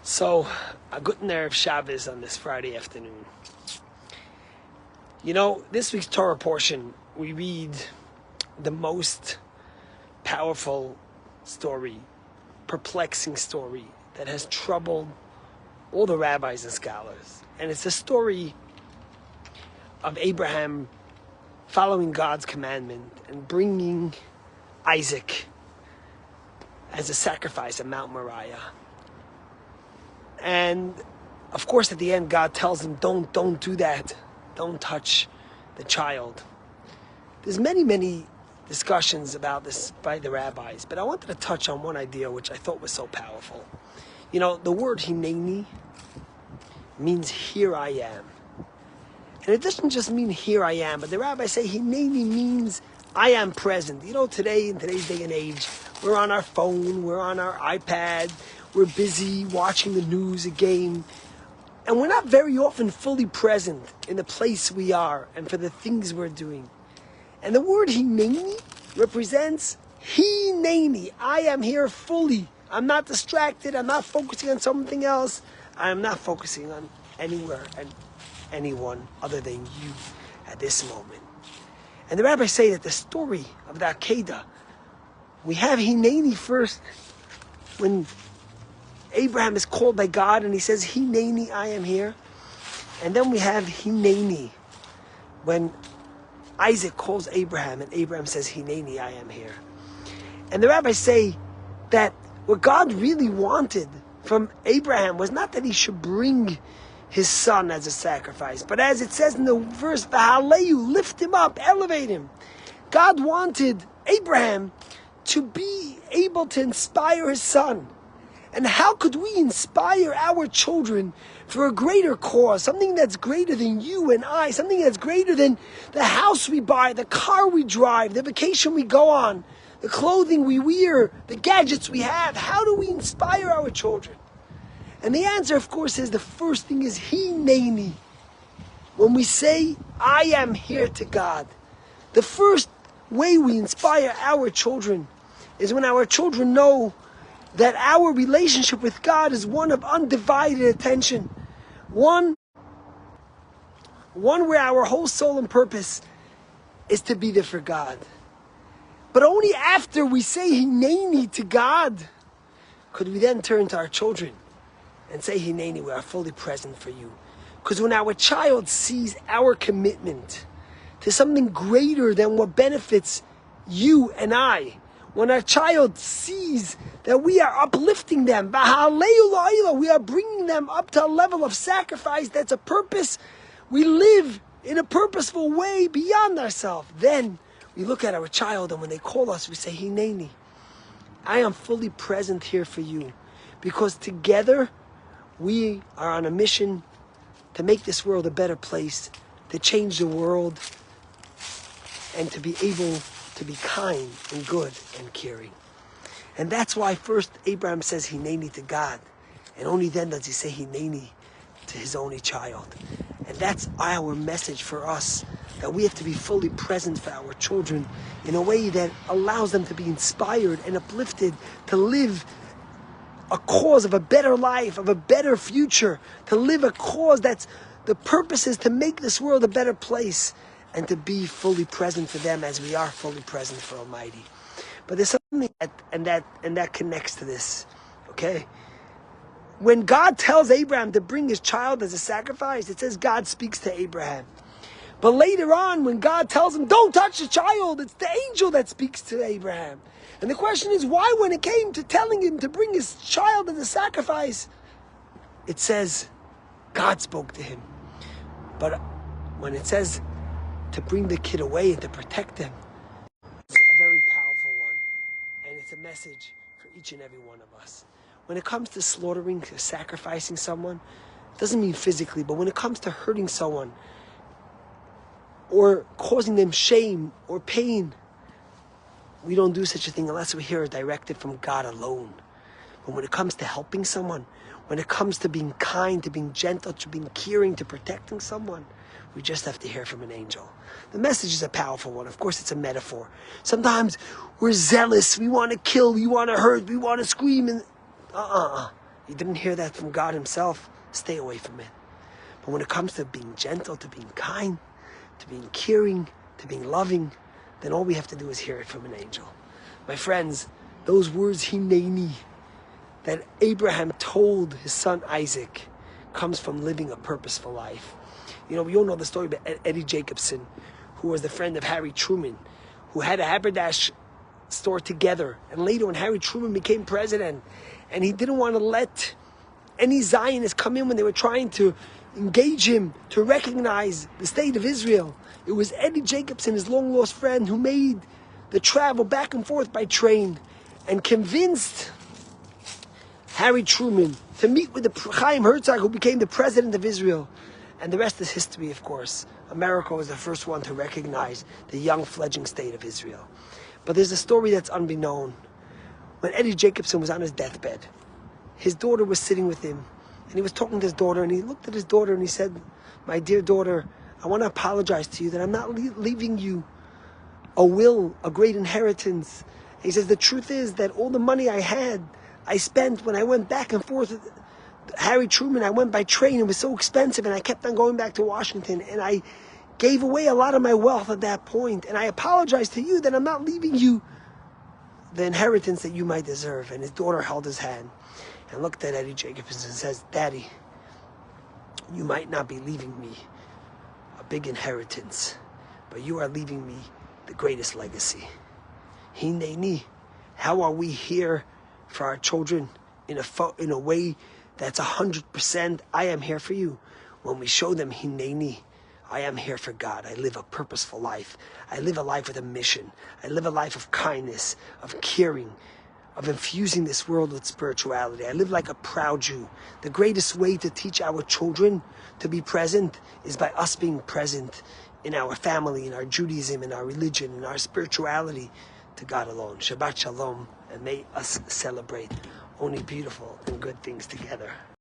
So, a good Erev Shabbos on this Friday afternoon. You know, this week's Torah portion, we read the most powerful story, perplexing story that has troubled all the rabbis and scholars. And it's a story of Abraham following God's commandment and bringing Isaac as a sacrifice at Mount Moriah. And of course, at the end, God tells him, don't do that. Don't touch the child. There's many discussions about this by the rabbis, but I wanted to touch on one idea which I thought was so powerful. You know, the word Hineni means here I am. And it doesn't just mean here I am, but the rabbis say Hineni means I am present. You know, today, in today's day and age, we're on our phone, we're on our iPad, we're busy watching the news, a game, and we're not very often fully present in the place we are and for the things we're doing. And the word Hineni represents Hineni. I am here fully. I'm not distracted. I'm not focusing on something else. I am not focusing on anywhere and anyone other than you at this moment. And the rabbis say that the story of the Akedah, we have Hineni first when Abraham is called by God and he says, Hineni, I am here. And then we have Hineni when Isaac calls Abraham and Abraham says, Hineni, I am here. And the rabbis say that what God really wanted from Abraham was not that he should bring his son as a sacrifice, but as it says in the verse, V'haleyu, lift him up, elevate him. God wanted Abraham to be able to inspire his son. And how could we inspire our children for a greater cause, something that's greater than you and I, something that's greater than the house we buy, the car we drive, the vacation we go on, the clothing we wear, the gadgets we have? How do we inspire our children? And the answer, of course, is the first thing is Hineni. When we say, I am here to God, the first way we inspire our children is when our children know that our relationship with God is one of undivided attention. One where our whole soul and purpose is to be there for God. But only after we say Hineni to God could we then turn to our children and say, Hineni, we are fully present for you. Because when our child sees our commitment to something greater than what benefits you and I, when our child sees that we are uplifting them, we are bringing them up to a level of sacrifice that's a purpose, we live in a purposeful way beyond ourselves, then we look at our child and when they call us, we say, Hineni, I am fully present here for you. Because together, we are on a mission to make this world a better place, to change the world, and to be able to be kind and good and caring. And that's why first Abraham says Hineni to God. And only then does he say Hineni to his only child. And that's our message for us, that we have to be fully present for our children in a way that allows them to be inspired and uplifted to live a cause of a better life, of a better future, to live a cause that's the purpose is to make this world a better place and to be fully present for them as we are fully present for Almighty. But there's something that connects to this, okay? When God tells Abraham to bring his child as a sacrifice, it says God speaks to Abraham. But later on, when God tells him, don't touch the child, it's the angel that speaks to Abraham. And the question is, why when it came to telling him to bring his child as a sacrifice, it says God spoke to him. But when it says to bring the kid away and to protect him, it's a very powerful one. And it's a message for each and every one of us. When it comes to slaughtering, to sacrificing someone, it doesn't mean physically, but when it comes to hurting someone or causing them shame or pain, we don't do such a thing unless we hear a directive from God alone. But when it comes to helping someone, when it comes to being kind, to being gentle, to being caring, to protecting someone, we just have to hear from an angel. The message is a powerful one. Of course, it's a metaphor. Sometimes we're zealous. We want to kill. We want to hurt. We want to scream. And You didn't hear that from God himself, stay away from it. But when it comes to being gentle, to being kind, to being caring, to being loving, then all we have to do is hear it from an angel. My friends, those words, Hineni, that Abraham told his son Isaac, comes from living a purposeful life. You know, we all know the story about Eddie Jacobson, who was the friend of Harry Truman, who had a Haberdash store together. And later when Harry Truman became president, and he didn't want to let any Zionists come in when they were trying to engage him to recognize the state of Israel. It was Eddie Jacobson, his long-lost friend, who made the travel back and forth by train and convinced Harry Truman to meet with the Chaim Herzog, who became the president of Israel. And the rest is history, of course. America was the first one to recognize the young fledgling state of Israel. But there's a story that's unbeknown. When Eddie Jacobson was on his deathbed, his daughter was sitting with him, and he was talking to his daughter, and he looked at his daughter and he said, "My dear daughter, I want to apologize to you that I'm not leaving you a will, a great inheritance." And he says, "The truth is that all the money I had, I spent when I went back and forth with Harry Truman. I went by train. It was so expensive, and I kept on going back to Washington, and I gave away a lot of my wealth at that point. And I apologize to you that I'm not leaving you the inheritance that you might deserve." And his daughter held his hand and looked at Eddie Jacobson and says, "Daddy, you might not be leaving me a big inheritance, but you are leaving me the greatest legacy." Hineni, how are we here for our children in a way that's 100%, I am here for you. When we show them Hineni, I am here for God. I live a purposeful life. I live a life with a mission. I live a life of kindness, of caring, of infusing this world with spirituality. I live like a proud Jew. The greatest way to teach our children to be present is by us being present in our family, in our Judaism, in our religion, in our spirituality to God alone. Shabbat Shalom, and may us celebrate only beautiful and good things together.